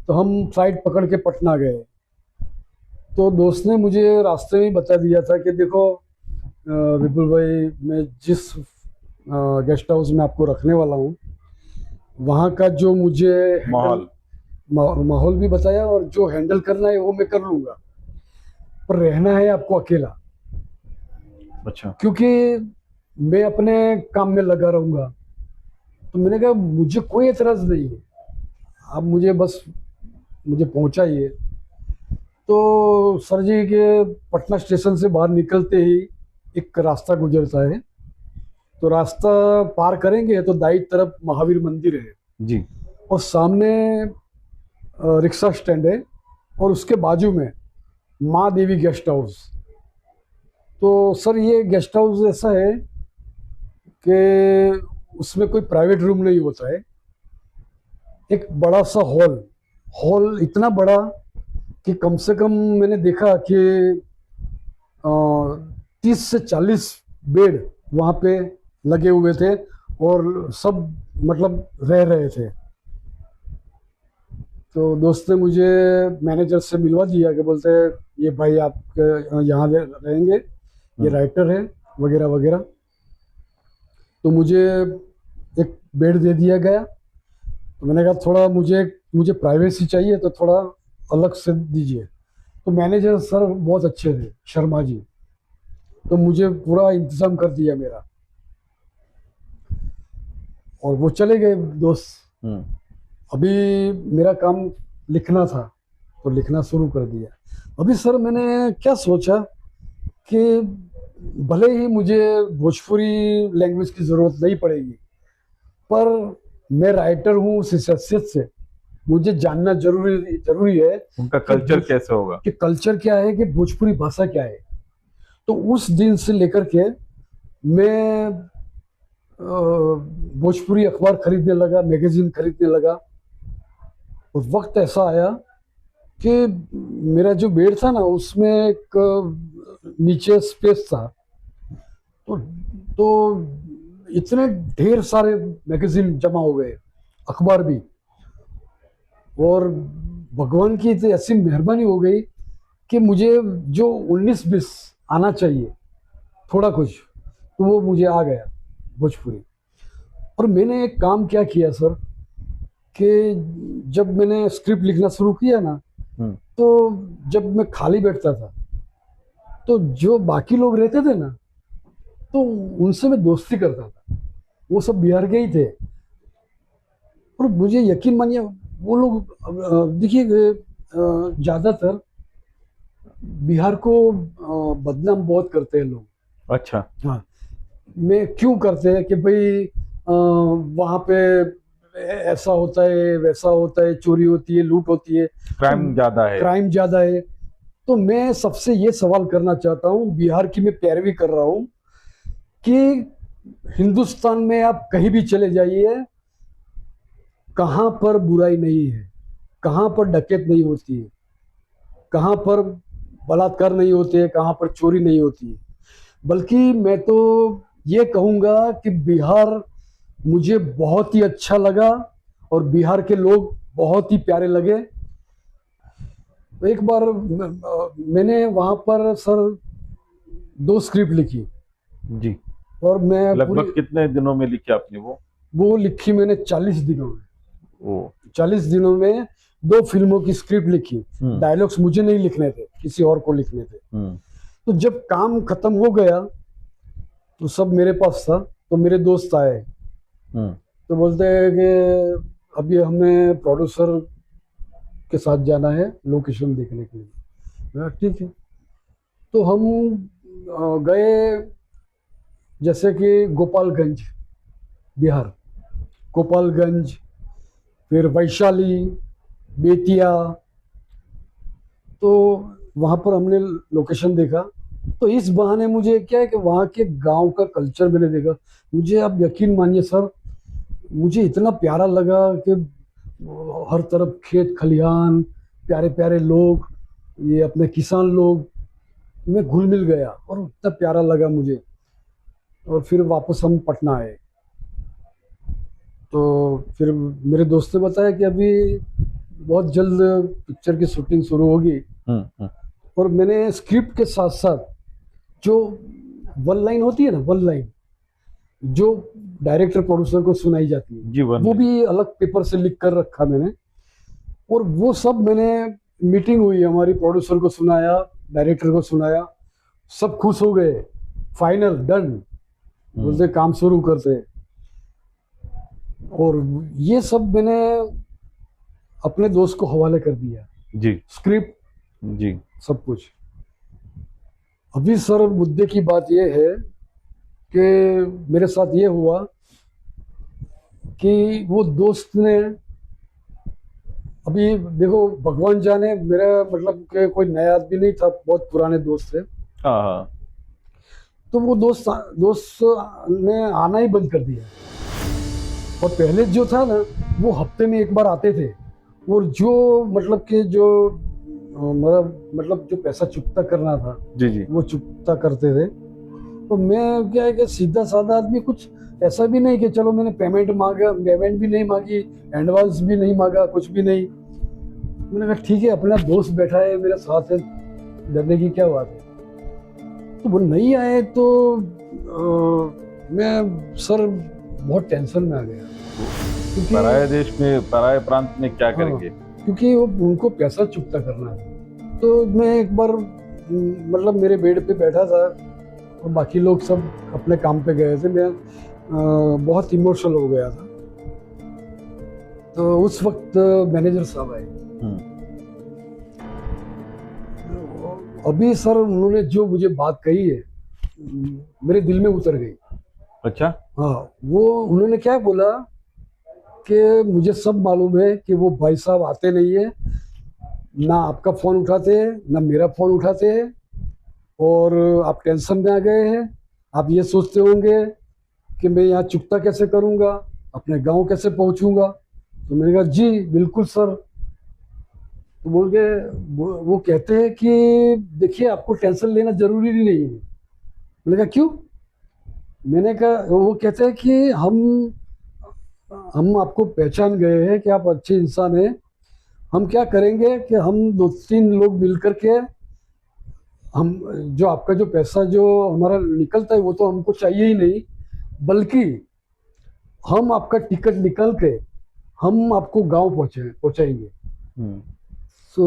तो हम फ्लाइट पकड़ के पटना गए। तो दोस्त ने मुझे रास्ते में ही बता दिया था कि देखो विपुल भाई, मैं जिस गेस्ट हाउस में आपको रखने वाला हूँ, वहाँ का जो मुझे हैंडल माहौल। माहौल भी बताया, और जो हैंडल करना है वो मैं कर लूँगा, पर रहना है आपको अकेला, अच्छा। क्योंकि मैं अपने काम में लगा रहूँगा। तो मैंने कहा मुझे कोई एतराज़ नहीं है, आप मुझे बस मुझे पहुँचाइए। तो सर जी के पटना स्टेशन से बाहर निकलते ही एक रास्ता गुजरता है, तो रास्ता पार करेंगे तो दाईं तरफ महावीर मंदिर है, जी। और सामने रिक्शा स्टैंड है, और उसके बाजू में माँ देवी गेस्ट हाउस। तो सर ये गेस्ट हाउस ऐसा है कि उसमें कोई प्राइवेट रूम नहीं होता है। एक बड़ा सा हॉल, हॉल इतना बड़ा कि कम से कम मैंने देखा कि 30 से 40 बेड वहाँ पे लगे हुए थे, और सब मतलब रह रहे थे। तो दोस्त ने मुझे मैनेजर से मिलवा दिया, कि बोलते हैं ये भाई आपके यहाँ रहेंगे, ये हम्म। राइटर है, वगैरह वगैरह। तो मुझे एक बेड दे दिया गया। तो मैंने कहा थोड़ा मुझे मुझे प्राइवेसी चाहिए, तो थोड़ा अलग से दीजिए। तो मैनेजर सर बहुत अच्छे थे, शर्मा जी। तो मुझे पूरा इंतजाम कर दिया मेरा, और वो चले गए दोस्त। हम्म। अभी मेरा काम लिखना था, तो लिखना शुरू कर दिया। अभी सर मैंने क्या सोचा कि भले ही मुझे भोजपुरी लैंग्वेज की ज़रूरत नहीं पड़ेगी, पर मैं राइटर हूँ उस हैसियत से मुझे जानना जरूरी जरूरी है उनका कि कल्चर कैसे होगा। कि कल्चर क्या है, कि भोजपुरी भाषा क्या है। तो उस दिन से लेकर के मैं भोजपुरी अखबार खरीदने लगा, मैगजीन खरीदने लगा। और वक्त ऐसा आया कि मेरा जो बेड था ना, उसमें एक नीचे स्पेस था। तो तो इतने ढेर सारे मैगजीन जमा हो गए, अखबार भी। और भगवान की तो ऐसी मेहरबानी हो गई कि मुझे जो 19-20 आना चाहिए थोड़ा कुछ, तो वो मुझे आ गया भोजपुरी। और मैंने एक काम क्या किया सर, कि जब मैंने स्क्रिप्ट लिखना शुरू किया ना, हम्म। तो जब मैं खाली बैठता था, तो जो बाकी लोग रहते थे ना, तो उनसे मैं दोस्ती करता था। वो सब बिहार के ही थे, और मुझे यकीन मानिए वो लोग देखिए ज़्यादातर बिहार को बदनाम बहुत करते हैं लोग। अच्छा। हाँ, मैं क्यों करते हैं कि भाई वहाँ पे ऐसा होता है, वैसा होता है, चोरी होती है, लूट होती है, तो क्राइम ज्यादा है। क्राइम ज़्यादा है। तो मैं सबसे ये सवाल करना चाहता हूँ, बिहार की मैं पैरवी कर रहा हूँ, कि हिंदुस्तान में आप कहीं भी चले जाइए, कहाँ पर बुराई नहीं है, कहाँ पर डकैत नहीं होती है, कहाँ पर बलात्कार नहीं होते हैं, कहाँ पर चोरी नहीं होती है। बल्कि मैं तो ये कहूँगा कि बिहार मुझे बहुत ही अच्छा लगा, और बिहार के लोग बहुत ही प्यारे लगे। तो एक बार मैंने वहाँ पर सर 2 स्क्रिप्ट लिखी, जी। और मैं पूरी लगभग कितने दिनों में लिखी आपने वो। वो लिखी मैंने 40 दिनों में। ओ। 40 दिनों में 2 फिल्मों की स्क्रिप्ट लिखी। हम्म। डायलॉग्स मुझे नहीं लिखने थे, किसी और को लिखने थे। हम्म। तो जब काम खत्म हो गया, तो सब मेरे पास था। तो मेरे दोस्त आए, हम्म। तो बोलते हैं कि अभी हमें प्रोड्यूसर के साथ जाना है लोकेशन देखने के लिए। मैं कहा, ठीक है। तो हम गए, जैसे कि गोपालगंज, बिहार, गोपालगंज, फिर वैशाली, बेतिया। तो वहाँ पर हमने लोकेशन देखा। तो इस बहाने मुझे क्या है कि वहाँ के गांव का कल्चर मैंने देखा। मुझे आप यकीन मानिए सर, मुझे इतना प्यारा लगा कि हर तरफ खेत खलिहान, प्यारे प्यारे लोग, ये अपने किसान लोग, मैं घुल मिल गया, और इतना प्यारा लगा मुझे। और फिर वापस हम पटना आए। तो फिर मेरे दोस्त ने बताया कि अभी बहुत जल्द पिक्चर की शूटिंग शुरू होगी। हम्म। और मैंने स्क्रिप्ट के साथ साथ जो वन लाइन होती है ना, वन लाइन जो डायरेक्टर प्रोड्यूसर को सुनाई जाती है, जी, वन वो लाइन। भी अलग पेपर से लिख कर रखा मैंने। और वो सब मैंने, मीटिंग हुई हमारी, प्रोड्यूसर को सुनाया, डायरेक्टर को सुनाया, सब खुश हो गए, फाइनल डन, बोलते काम शुरू करते। और ये सब मैंने अपने दोस्त को हवाले कर दिया, जी स्क्रिप्ट जी। सब कुछ। अभी सर मुद्दे की बात ये है कि मेरे साथ ये हुआ कि वो दोस्त ने, अभी देखो भगवान जाने, मेरा मतलब कि कोई नया आदमी नहीं था, बहुत पुराने दोस्त थे। हाँ हाँ। तो वो दोस्त दोस्त ने आना ही बंद कर दिया। और पहले जो था ना, वो हफ्ते में एक बार आते थे। और जो मतलब कि जो मेरा मतलब जो पैसा चुकता करना था, जी जी। वो चुकता करते थे। तो मैं क्या है कि सीधा साधा आदमी, कुछ ऐसा भी नहीं कि चलो मैंने पेमेंट मांगा, पेमेंट भी नहीं मांगी, एडवांस भी नहीं मांगा, कुछ भी नहीं। मैंने कहा ठीक है, अपना दोस्त बैठा है मेरे साथ है, डरने की क्या बात है। तो वो नहीं आए तो मैं सर बहुत टेंशन में आ गया, क्योंकि पराये देश में, पराये प्रांत में क्या हाँ, करेंगे। क्योंकि वो उनको पैसा चुकता करना है। तो मैं एक बार मतलब मेरे बेड पे बैठा था और बाकी लोग सब अपने काम पे गए थे, मैं बहुत इमोशनल हो गया था। तो उस वक्त मैनेजर साहब आए। अभी सर उन्होंने जो मुझे बात कही है, मेरे दिल में उतर गई। अच्छा। हाँ, वो उन्होंने क्या बोला कि मुझे सब मालूम है कि वो भाई साहब आते नहीं है, ना आपका फ़ोन उठाते हैं, ना मेरा फ़ोन उठाते हैं, और आप टेंशन में आ गए हैं। आप ये सोचते होंगे कि मैं यहाँ चुकता कैसे करूँगा, अपने गांव कैसे पहुँचूँगा। तो मैंने कहा जी बिल्कुल सर। तो बोल के वो कहते हैं कि देखिए, आपको टेंशन लेना जरूरी नहीं है। मैंने कहा क्यों? मैंने कहा, वो कहते हैं कि हम आपको पहचान गए हैं कि आप अच्छे इंसान हैं। हम क्या करेंगे कि हम दो तीन लोग मिल करके, हम जो आपका जो पैसा जो हमारा निकलता है वो तो हमको चाहिए ही नहीं, बल्कि हम आपका टिकट निकल के हम आपको गांव पहुंचाएंगे। तो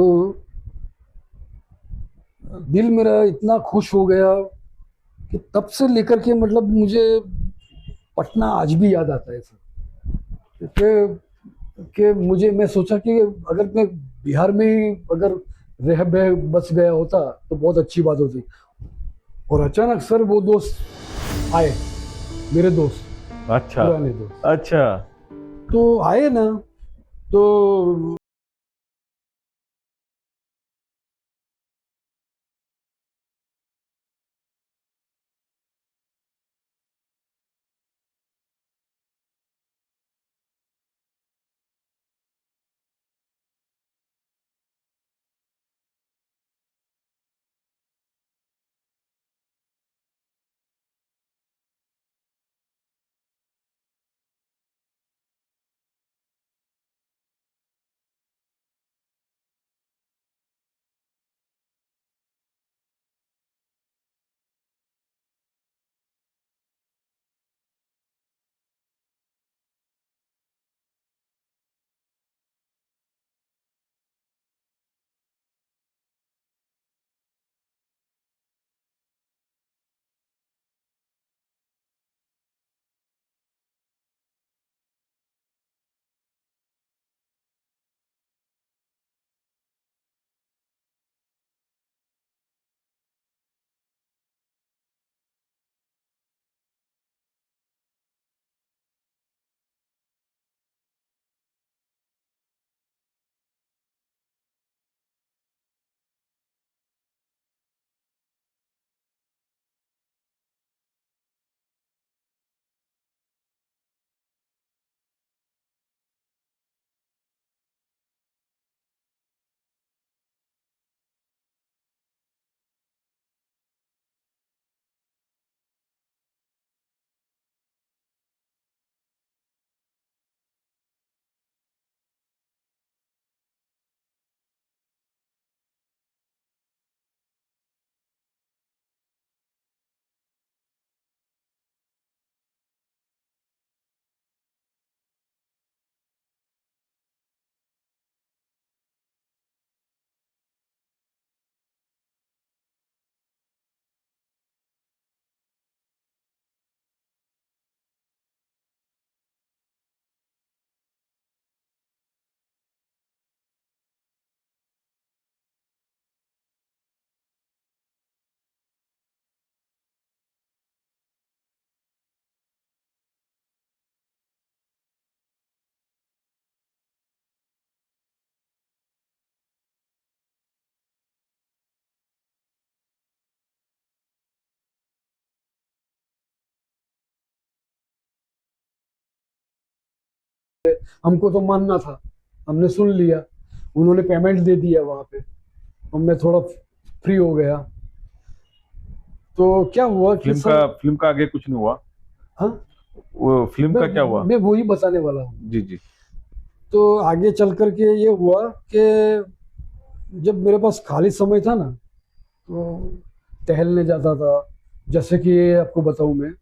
दिल मेरा इतना खुश हो गया कि तब से लेकर के मतलब मुझे पटना आज भी याद आता है सर। कि मुझे, मैं सोचा कि अगर मैं बिहार में ही अगर बस गया होता तो बहुत अच्छी बात होती। और अचानक सर वो दोस्त आए, मेरे दोस्त, अच्छा पुराने दोस्त, अच्छा। तो आए ना, तो हमको तो मानना था, हमने सुन लिया, उन्होंने पेमेंट दे दिया वहाँ पे, और मैं थोड़ा फ्री हो गया। तो क्या हुआ कि फिल्म का आगे कुछ नहीं हुआ? हाँ, वो फिल्म का क्या हुआ? मैं वही बताने वाला हूँ। जी जी। तो आगे चल करके ये हुआ कि जब मेरे पास खाली समय था ना, तो टहलने जाता था। जैसे कि आपको बताऊं मैं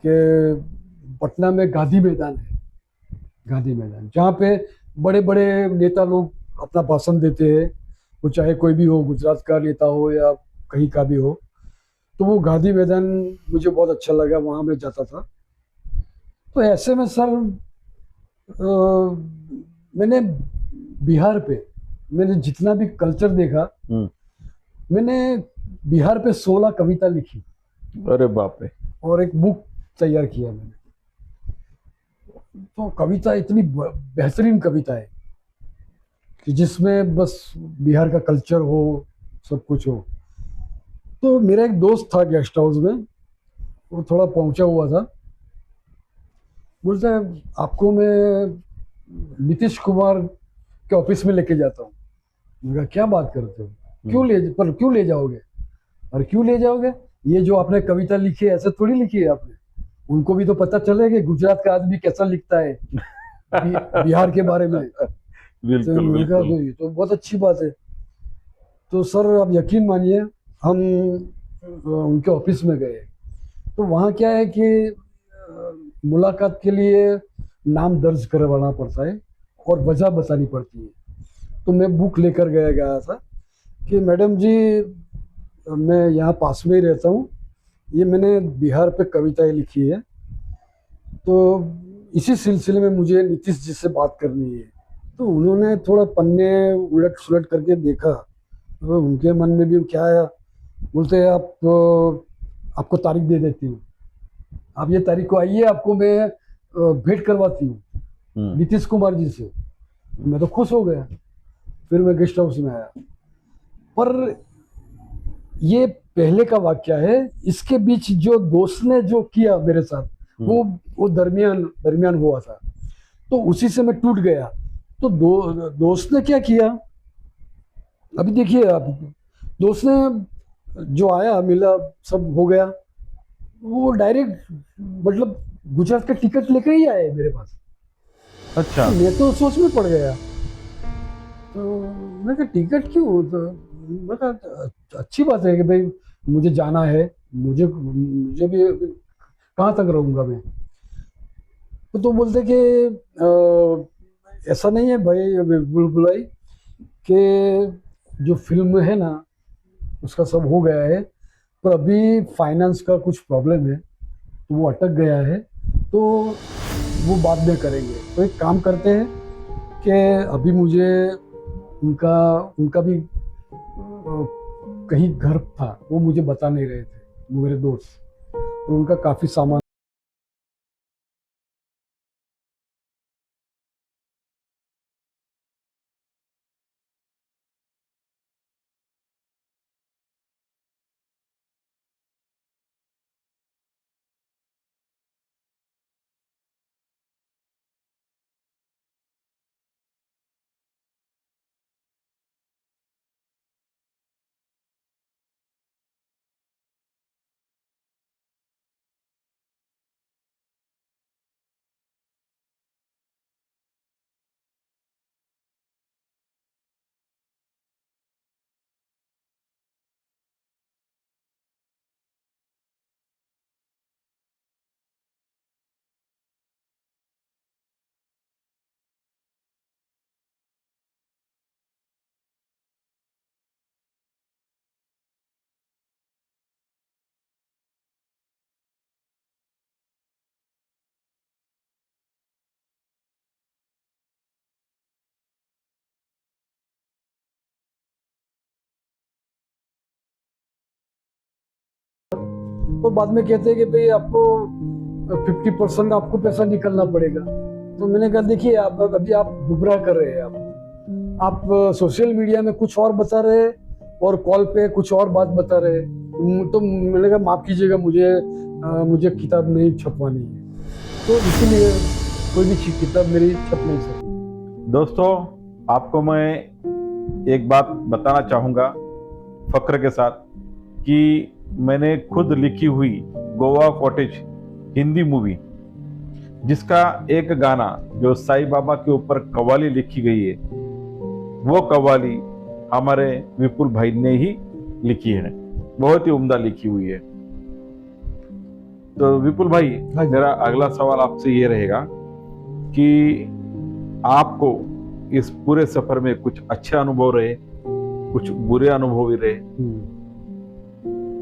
कि पटना में गांधी मैदान है, गांधी मैदान, जहाँ पे बड़े बड़े नेता लोग अपना भाषण देते हैं, वो चाहे कोई भी हो, गुजरात का नेता हो या कहीं का भी हो। तो वो गांधी मैदान मुझे बहुत अच्छा लगा, वहाँ मैं जाता था। तो ऐसे में सर मैंने बिहार पे, मैंने जितना भी कल्चर देखा, मैंने बिहार पे 16 कविता लिखी अरे बाप रे। और एक बुक तैयार किया मैंने। तो कविता इतनी बेहतरीन कविता है कि जिसमें बस बिहार का कल्चर हो, सब कुछ हो। तो मेरा एक दोस्त था गेस्ट हाउस में, वो थोड़ा पहुंचा हुआ था, बोलता है आपको मैं नीतीश कुमार के ऑफिस में लेके जाता हूँ। मैंने कहा क्या बात करते हो, क्यों ले जाओगे, और क्यों ले जाओगे, ये जो आपने कविता लिखी है ऐसे थोड़ी लिखी है आपने, उनको भी तो पता चले कि गुजरात का आदमी कैसा लिखता है बिहार के बारे में। बिल्कुल तो मैंने कहा बिल्कुल। ये तो बहुत अच्छी बात है। तो सर आप यकीन मानिए, हम उनके ऑफिस में गए। तो वहाँ क्या है कि मुलाकात के लिए नाम दर्ज करवाना पड़ता है और वजह बतानी पड़ती है। तो मैं बुक लेकर गया था कि मैडम जी मैं यहाँ पास में ही रहता हूँ, ये मैंने बिहार पे कविताएं लिखी है, तो इसी सिलसिले में मुझे नीतीश जी से बात करनी है। तो उन्होंने थोड़ा पन्ने उलट सुलट करके देखा, तो उनके मन में भी क्या आया, बोलते हैं आपको तारीख दे देती हूँ, आप ये तारीख को आइए, आपको मैं भेंट करवाती हूँ नीतीश कुमार जी से। मैं तो खुश हो गया, फिर मैं गेस्ट हाउस में आया। पर ये पहले का वाक्य है, इसके बीच जो दोस्त ने जो किया मेरे साथ, वो दरमियान हुआ था, तो उसी से मैं टूट गया। तो दोस्त ने क्या किया, अभी देखिए आप, दोस्त ने जो आया मिला, सब हो गया, वो डायरेक्ट मतलब गुजरात का टिकट लेकर ही आए मेरे पास। अच्छा। तो मैं तो सोच में पड़ गया। तो मैं कहा टिकट क्यों, तो मैं कहा अच्छी बात है कि भाई मुझे जाना है, मुझे भी कहाँ तक रहूँगा मैं। तो बोलते कि ऐसा नहीं है भाई बुलबुलाई, कि जो फिल्म है ना उसका सब हो गया है, पर अभी फाइनेंस का कुछ प्रॉब्लम है, तो वो अटक गया है, तो वो बाद में करेंगे। तो एक काम करते हैं कि अभी मुझे उनका उनका भी कहीं घर था, वो मुझे बता नहीं रहे थे, वो मेरे दोस्त, और उनका काफ़ी सामान और बाद में कहते हैं कि भाई आपको 50% आपको पैसा निकलना पड़ेगा। तो मैंने कहा देखिए आप अभी आप गुमराह कर रहे हैं, आप सोशल मीडिया में कुछ और बता रहे हैं और कॉल पे कुछ और बात बता रहे हैं। तो मैंने कहा माफ कीजिएगा, मुझे किताब नहीं छपवानी है, तो इसीलिए कोई भी किताब मेरी छप नहीं सकती। दोस्तों, आपको मैं एक बात बताना चाहूँगा फक्र के साथ कि मैंने खुद लिखी हुई गोवा कॉटेज हिंदी मूवी, जिसका एक गाना जो साईं बाबा के ऊपर कव्वाली लिखी गई है, वो कव्वाली हमारे विपुल भाई ने ही लिखी है। बहुत ही उम्दा लिखी हुई है। तो विपुल भाई, मेरा अगला सवाल आपसे ये रहेगा कि आपको इस पूरे सफर में कुछ अच्छे अनुभव रहे, कुछ बुरे अनुभव भी रहे,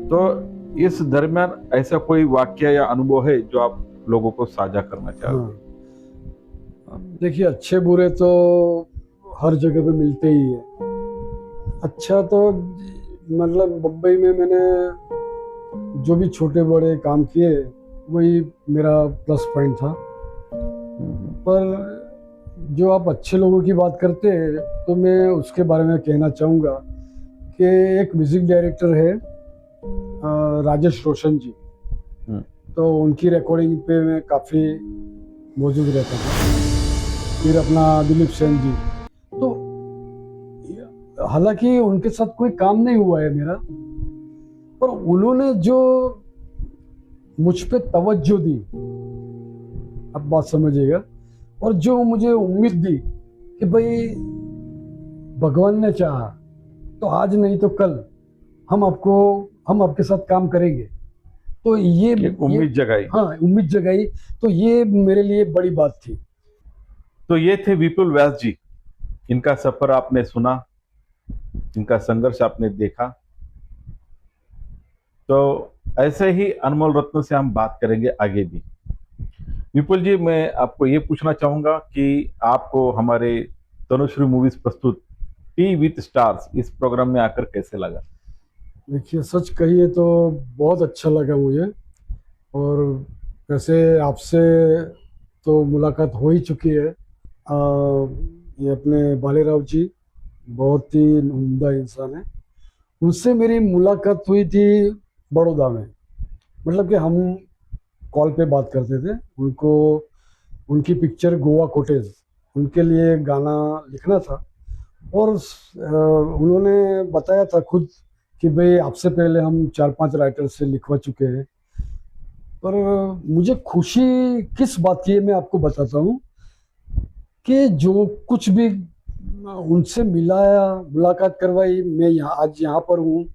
तो इस दरमियान ऐसा कोई वाक्य या अनुभव है जो आप लोगों को साझा करना चाहोगे? देखिए, अच्छे बुरे तो हर जगह पे मिलते ही है। अच्छा तो मतलब बम्बई में मैंने जो भी छोटे बड़े काम किए वही मेरा प्लस पॉइंट था। पर जो आप अच्छे लोगों की बात करते हैं तो मैं उसके बारे में कहना चाहूँगा कि एक म्यूजिक डायरेक्टर है राजेश रोशन जी, तो उनकी रिकॉर्डिंग पे मैं काफ़ी मौजूद रहता था। फिर अपना दिलीप सेन जी, तो हालांकि उनके साथ कोई काम नहीं हुआ है मेरा, पर उन्होंने जो मुझ पे तवज्जो दी, अब बात समझिएगा, और जो मुझे उम्मीद दी कि भाई भगवान ने चाहा तो आज नहीं तो कल हम आपके साथ काम करेंगे, तो ये उम्मीद जगाई। हाँ, उम्मीद जगाई, तो ये मेरे लिए बड़ी बात थी। तो ये थे विपुल व्यास जी। इनका सफर आपने सुना, इनका संघर्ष आपने देखा। तो ऐसे ही अनमोल रत्नों से हम बात करेंगे आगे भी। विपुल जी, मैं आपको ये पूछना चाहूंगा कि आपको हमारे तनुश्री मूवीज प्रस्तुत टी विथ स्टार्स इस प्रोग्राम में आकर कैसे लगा? देखिए, सच कहिए तो बहुत अच्छा लगा मुझे। और वैसे आपसे तो मुलाकात हो ही चुकी है। ये अपने बालेराव जी बहुत ही उम्दा इंसान है। उनसे मेरी मुलाकात हुई थी बड़ौदा में, मतलब कि हम कॉल पे बात करते थे। उनको उनकी पिक्चर गोवा कॉटेज, उनके लिए गाना लिखना था, और उन्होंने बताया था खुद कि भाई आपसे पहले हम 4-5 राइटर से लिखवा चुके हैं। पर मुझे खुशी किस बात की है मैं आपको बताता हूँ कि जो कुछ भी उनसे मिलाया, मुलाकात करवाई, मैं आज यहाँ पर हूँ,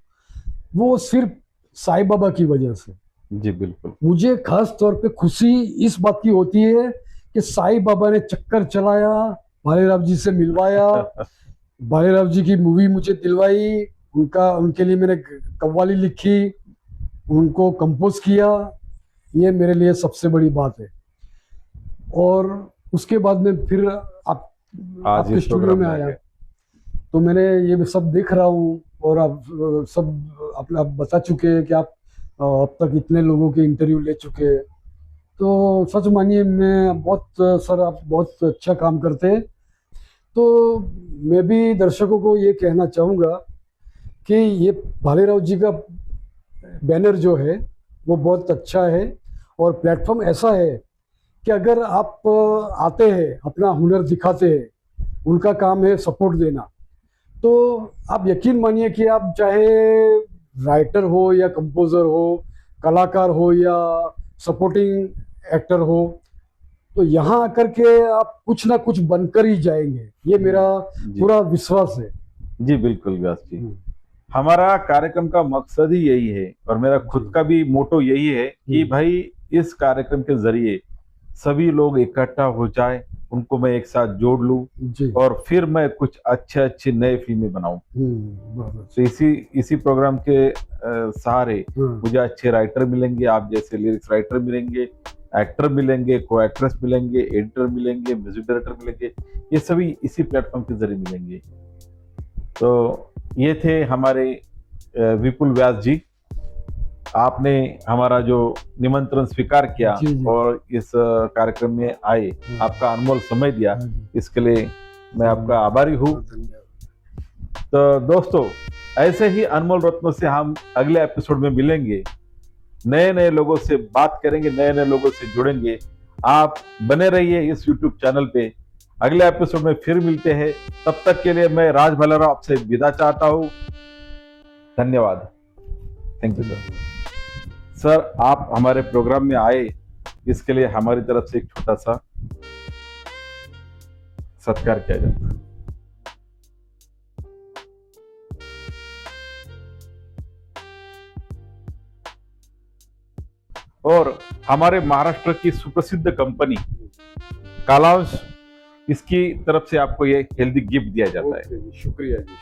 वो सिर्फ साईं बाबा की वजह से। जी बिल्कुल। मुझे खास तौर पे खुशी इस बात की होती है कि साईं बाबा ने चक्कर चलाया, भालेराव जी से मिलवाया, भालेराव जी की मूवी मुझे दिलवाई, उनके लिए मैंने कव्वाली लिखी, उनको कंपोज किया, ये मेरे लिए सबसे बड़ी बात है। और उसके बाद में फिर आपके स्टूडियो में आया, तो मैंने ये सब देख रहा हूँ, और आप सब आप बता चुके हैं कि आप अब तक इतने लोगों के इंटरव्यू ले चुके हैं। तो सच मानिए मैं सर आप बहुत अच्छा काम करते हैं। तो मैं भी दर्शकों को ये कहना चाहूँगा कि ये भालेराव जी का बैनर जो है वो बहुत अच्छा है, और प्लेटफॉर्म ऐसा है कि अगर आप आते हैं, अपना हुनर दिखाते हैं, उनका काम है सपोर्ट देना, तो आप यकीन मानिए कि आप चाहे राइटर हो या कंपोजर हो, कलाकार हो या सपोर्टिंग एक्टर हो, तो यहाँ आकर के आप कुछ ना कुछ बनकर ही जाएंगे, ये मेरा पूरा विश्वास है। जी बिल्कुल व्यास जी, हमारा कार्यक्रम का मकसद ही यही है, और मेरा खुद का भी मोटो यही है कि भाई इस कार्यक्रम के जरिए सभी लोग इकट्ठा हो जाए, उनको मैं एक साथ जोड़ लूं, और फिर मैं कुछ अच्छे नए फिल्में बनाऊं। तो इसी प्रोग्राम के सहारे मुझे अच्छे राइटर मिलेंगे, आप जैसे लिरिक्स राइटर मिलेंगे, एक्टर मिलेंगे, को एक्ट्रेस मिलेंगे, एडिटर मिलेंगे, म्यूजिक डायरेक्टर मिलेंगे, ये सभी इसी प्लेटफॉर्म के जरिए मिलेंगे। तो ये थे हमारे विपुल व्यास जी। आपने हमारा जो निमंत्रण स्वीकार किया और इस कार्यक्रम में आए, आपका अनमोल समय दिया, इसके लिए मैं आपका आभारी हूँ। तो दोस्तों, ऐसे ही अनमोल रत्नों से हम अगले एपिसोड में मिलेंगे, नए नए लोगों से बात करेंगे, नए नए लोगों से जुड़ेंगे। आप बने रहिए इस YouTube चैनल पे। अगले एपिसोड में फिर मिलते हैं। तब तक के लिए मैं राज भल्लाराव आपसे विदा चाहता हूँ। धन्यवाद। Thank you sir. सर, आप हमारे प्रोग्राम में आए, इसके लिए हमारी तरफ से एक छोटा सा सत्कार किया जाता है। और हमारे महाराष्ट्र की सुप्रसिद्ध कंपनी कालांश, इसकी तरफ से आपको ये हेल्दी गिफ्ट दिया जाता है। शुक्रिया जी।